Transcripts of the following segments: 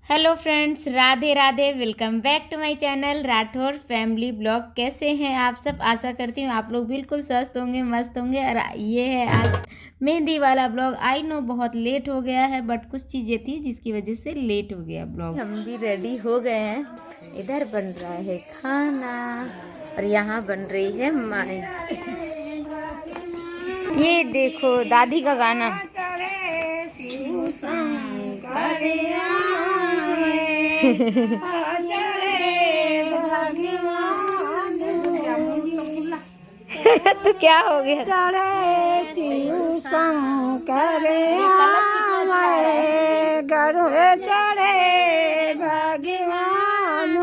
Hello friends, Radhe Radhe. Welcome back to my channel Rathore family blog. कैसे हैं आप सब? आशा करती हूँ आप लोग बिल्कुल स्वस्थ होंगे, मस्त होंगे। और ये है आज मेहंदी वाला ब्लॉग। आई नो बहुत लेट हो गया है, बट कुछ चीज़ें थी जिसकी वजह से लेट हो गया ब्लॉग। हम भी रेडी हो गए हैं। इधर बन रहा है खाना और यहाँ बन रही है माई। ये देखो दादी का गाना। तो क्या हो गया? चढ़े शिव शंकर गरुड़ चढ़े भगवान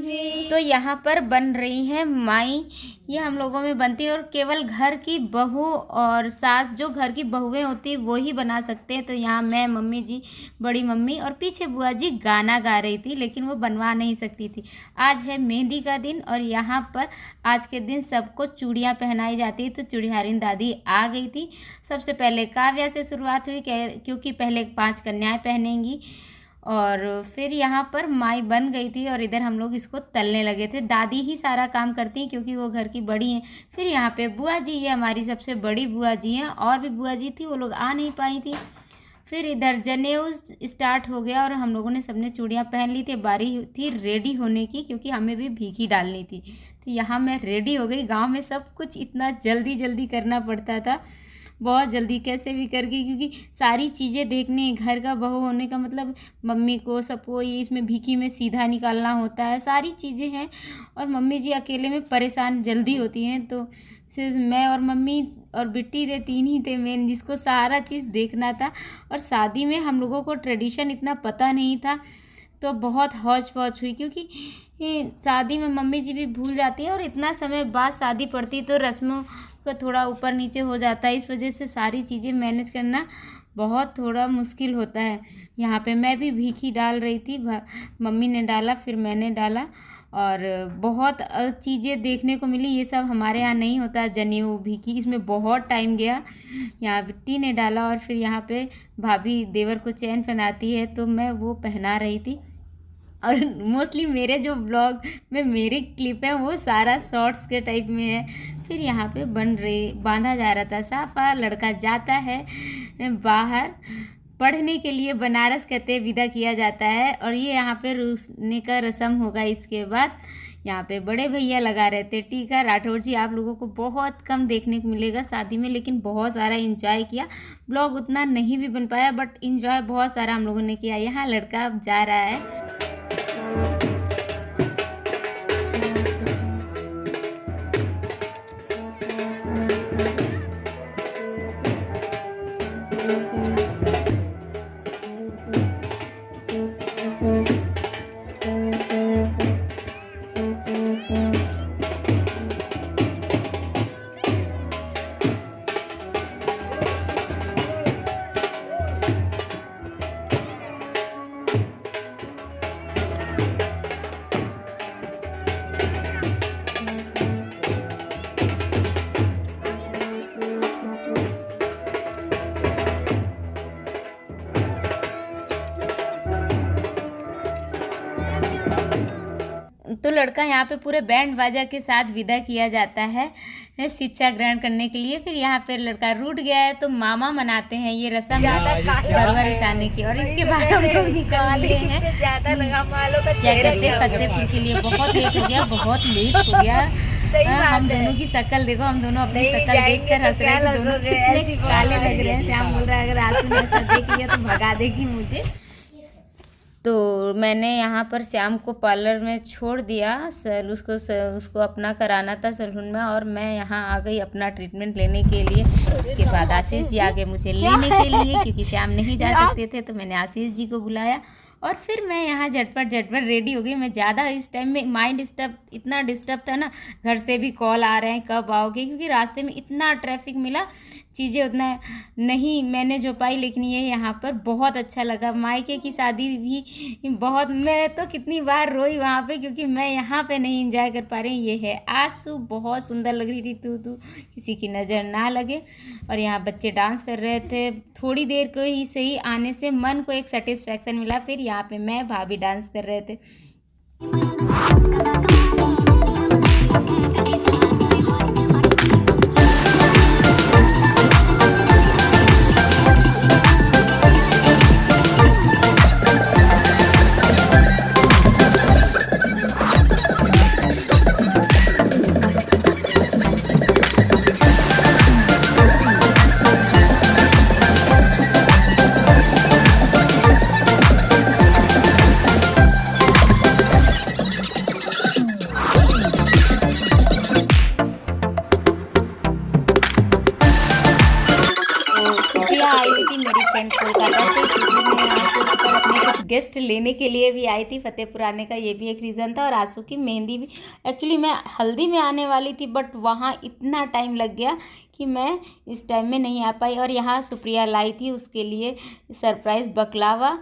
जी। तो यहाँ पर बन रही है माई। ये हम लोगों में बनती है और केवल घर की बहू और सास, जो घर की बहुएं होती है वो ही बना सकते हैं। तो यहाँ मैं, मम्मी जी, बड़ी मम्मी और पीछे बुआ जी गाना गा रही थी, लेकिन वो बनवा नहीं सकती थी। आज है मेहंदी का दिन और यहाँ पर आज के दिन सबको चूड़ियाँ पहनाई जाती है। तो चूड़ियारिन दादी आ गई थी। सबसे पहले काव्या से शुरुआत हुई क्योंकि पहले 5 कन्याएँ पहनेंगी और फिर यहाँ पर माई बन गई थी और इधर हम लोग इसको तलने लगे थे। दादी ही सारा काम करती हैं क्योंकि वो घर की बड़ी हैं। फिर यहाँ पे बुआ जी, ये हमारी सबसे बड़ी बुआ जी हैं, और भी बुआ जी थी, वो लोग आ नहीं पाई थी। फिर इधर जनेऊ स्टार्ट हो गया और हम लोगों ने सबने चूड़ियाँ पहन ली थी। बारी थी रेडी होने की क्योंकि हमें भी भीखी डालनी थी। तो यहाँ मैं रेडी हो गई। गाँव में सब कुछ इतना जल्दी जल्दी करना पड़ता था, बहुत जल्दी कैसे भी करके, क्योंकि सारी चीज़ें देखने, घर का बहू होने का मतलब मम्मी को सबको ये इसमें भीखी में सीधा निकालना होता है, सारी चीज़ें हैं। और मम्मी जी अकेले में परेशान जल्दी होती हैं। तो सिर्फ मैं और मम्मी और बिट्टी थे, 3 ही थे मेन, जिसको सारा चीज़ देखना था। और शादी में हम लोगों को ट्रेडिशन इतना पता नहीं था, तो बहुत हौच पौच हुई क्योंकि शादी में मम्मी जी भी भूल जाती है और इतना समय बाद शादी पड़ती तो रस्मों का थोड़ा ऊपर नीचे हो जाता है। इस वजह से सारी चीज़ें मैनेज करना बहुत थोड़ा मुश्किल होता है। यहाँ पे मैं भी भीखी डाल रही थी, मम्मी ने डाला, फिर मैंने डाला और बहुत चीज़ें देखने को मिली। ये सब हमारे यहाँ नहीं होता, जनेऊ भीखी, इसमें बहुत टाइम गया। यहाँ बिट्टी ने डाला और फिर यहाँ पे भाभी देवर को चैन पहनाती है, तो मैं वो पहना रही थी। और मोस्टली मेरे जो ब्लॉग में मेरे क्लिप है वो सारा शॉर्ट्स के टाइप में है। फिर यहाँ पे बांधा जा रहा था साफा। लड़का जाता है बाहर पढ़ने के लिए, बनारस कहते विदा किया जाता है। और ये यहाँ पे रूसने का रस्म होगा। इसके बाद यहाँ पे बड़े भैया लगा रहे थे टीका। राठौर जी आप लोगों को बहुत कम देखने को मिलेगा शादी में, लेकिन बहुत सारा एंजॉय किया। ब्लॉग उतना नहीं भी बन पाया, बट एंजॉय बहुत सारा हम लोगों ने किया। यहाँ लड़का अब जा रहा है। तो लड़का यहाँ पे पूरे बैंड बाजा के साथ विदा किया जाता है शिक्षा ग्रहण करने के लिए। फिर यहाँ पे लड़का रूठ गया है तो मामा मनाते हैं, ये रस्म है गरबा रचाने की। और इसके बाद हम लोग निकाल लिए हैं क्या कहते हैं फतेहपुर के लिए। बहुत लेट हो गया, बहुत लेट हो गया। हम दोनों की शक्ल देखो, हम दोनों अपनी शक्ल देख कर हंस रहे हैं। दोनों कितने काले लग रहे हैं। श्याम बोल रहा है अगर आंसू ने ऐसा देख लिया तो भगा देगी मुझे। तो मैंने यहाँ पर श्याम को पार्लर में छोड़ दिया, उसको अपना कराना था सैलून में, और मैं यहाँ आ गई अपना ट्रीटमेंट लेने के लिए। इसके बाद आशीष जी आ गए मुझे लेने के लिए, क्योंकि श्याम नहीं जा सकते थे, तो मैंने आशीष जी को बुलाया। और फिर मैं यहाँ झटपट रेडी हो गई। मैं ज़्यादा इस टाइम में माइंड इतना डिस्टर्ब था ना, घर से भी कॉल आ रहे हैं कब आओगे, क्योंकि रास्ते में इतना ट्रैफिक मिला, चीज़ें उतना नहीं मैंने जो पाई, लेकिन ये यहाँ पर बहुत अच्छा लगा। मायके की शादी भी बहुत, मैं तो कितनी बार रोई वहाँ पे, क्योंकि मैं यहाँ पे नहीं एंजॉय कर पा रही। ये है आंसू, बहुत सुंदर लग रही थी। तू किसी की नज़र ना लगे। और यहाँ बच्चे डांस कर रहे थे। थोड़ी देर को ही सही आने से मन को एक सेटिस्फैक्शन मिला। फिर यहाँ पे मैं भाभी डांस कर रहे थे। सुप्रिया आई हुई थी मेरी फ्रेंड कोलकाता से, क्योंकि मैं यहाँ से ऊपर अपने कुछ गेस्ट लेने के लिए भी आई थी फतेहपुर आने का, ये भी एक रीज़न था। और आंसू की मेहंदी भी, एक्चुअली मैं हल्दी में आने वाली थी, बट वहाँ इतना टाइम लग गया कि मैं इस टाइम में नहीं आ पाई। और यहाँ सुप्रिया लाई थी उसके लिए सरप्राइज़ बकलावा,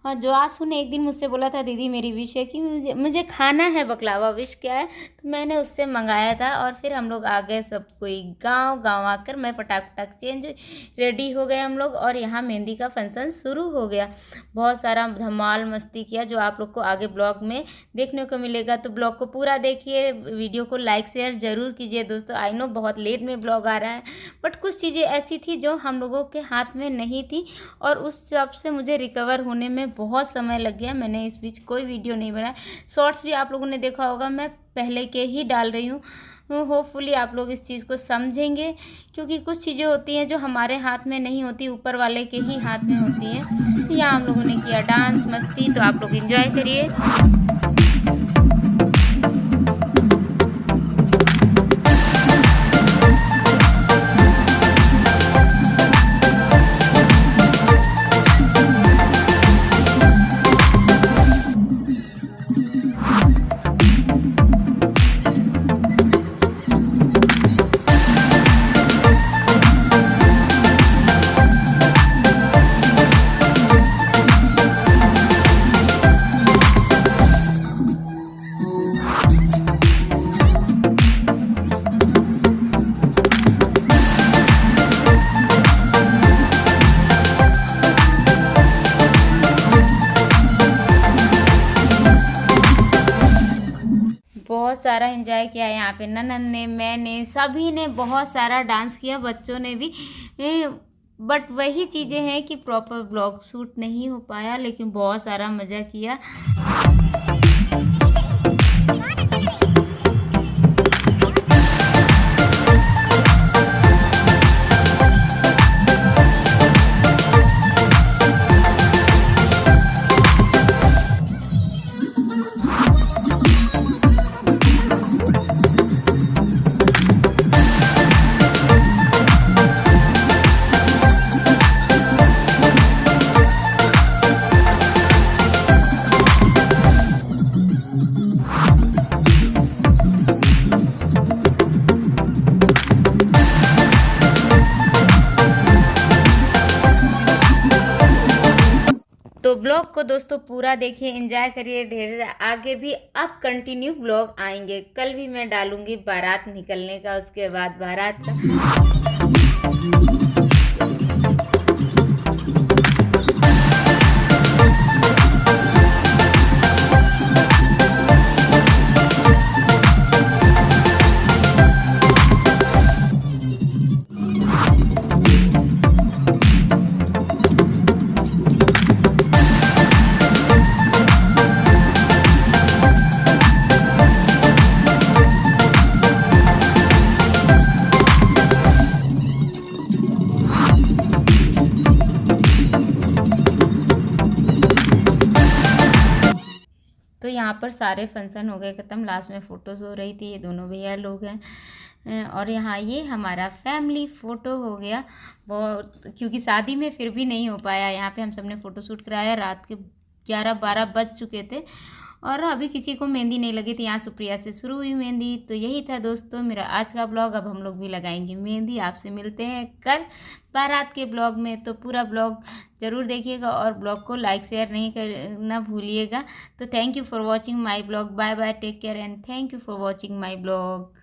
और जो आंसू ने एक दिन मुझसे बोला था, दीदी मेरी विश है कि मुझे खाना है बकलावा, विश क्या है, तो मैंने उससे मंगाया था। और फिर हम लोग आ गए सब कोई गांव आकर मैं फटाक चेंज रेडी हो गए हम लोग, और यहाँ मेहंदी का फंक्शन शुरू हो गया। बहुत सारा धमाल मस्ती किया, जो आप लोग को आगे ब्लॉग में देखने को मिलेगा। तो ब्लॉग को पूरा देखिए, वीडियो को लाइक शेयर ज़रूर कीजिए दोस्तों। आई नो बहुत लेट में ब्लॉग आ रहा है, बट कुछ चीज़ें ऐसी थी जो हम लोगों के हाथ में नहीं थी, और उस सब से मुझे रिकवर होने में बहुत समय लग गया। मैंने इस बीच कोई वीडियो नहीं बनाया। शॉर्ट्स भी आप लोगों ने देखा होगा, मैं पहले के ही डाल रही हूँ। होपफुली आप लोग इस चीज़ को समझेंगे, क्योंकि कुछ चीज़ें होती हैं जो हमारे हाथ में नहीं होती, ऊपर वाले के ही हाथ में होती हैं। यहाँ हम लोगों ने किया डांस मस्ती, तो आप लोग एंजॉय करिए। बहुत सारा एंजॉय किया यहाँ पे, ननन ने, मैंने, सभी ने बहुत सारा डांस किया, बच्चों ने भी। बट वही चीज़ें हैं कि प्रॉपर ब्लॉग शूट नहीं हो पाया, लेकिन बहुत सारा मज़ा किया। तो ब्लॉग को दोस्तों पूरा देखिए, एंजॉय करिए। ढेर आगे भी अब कंटिन्यू ब्लॉग आएंगे। कल भी मैं डालूंगी बारात निकलने का, उसके बाद बारात का। तो यहाँ पर सारे फंक्शन हो गए ख़त्म। लास्ट में फ़ोटोज़ हो रही थी, ये दोनों भैया लोग हैं। और यहाँ ये हमारा फैमिली फ़ोटो हो गया बहुत, क्योंकि शादी में फिर भी नहीं हो पाया। यहाँ पे हम सब ने फ़ोटो शूट कराया, रात के 11-12 बज चुके थे। और अभी किसी को मेहंदी नहीं लगी थी, यहाँ सुप्रिया से शुरू हुई मेहंदी। तो यही था दोस्तों मेरा आज का ब्लॉग। अब हम लोग भी लगाएंगे मेहंदी। आपसे मिलते हैं कल बारात के ब्लॉग में। तो पूरा ब्लॉग ज़रूर देखिएगा और ब्लॉग को लाइक शेयर नहीं करना भूलिएगा। तो thank you for watching my blog. Bye bye, take care and thank you for watching my blog.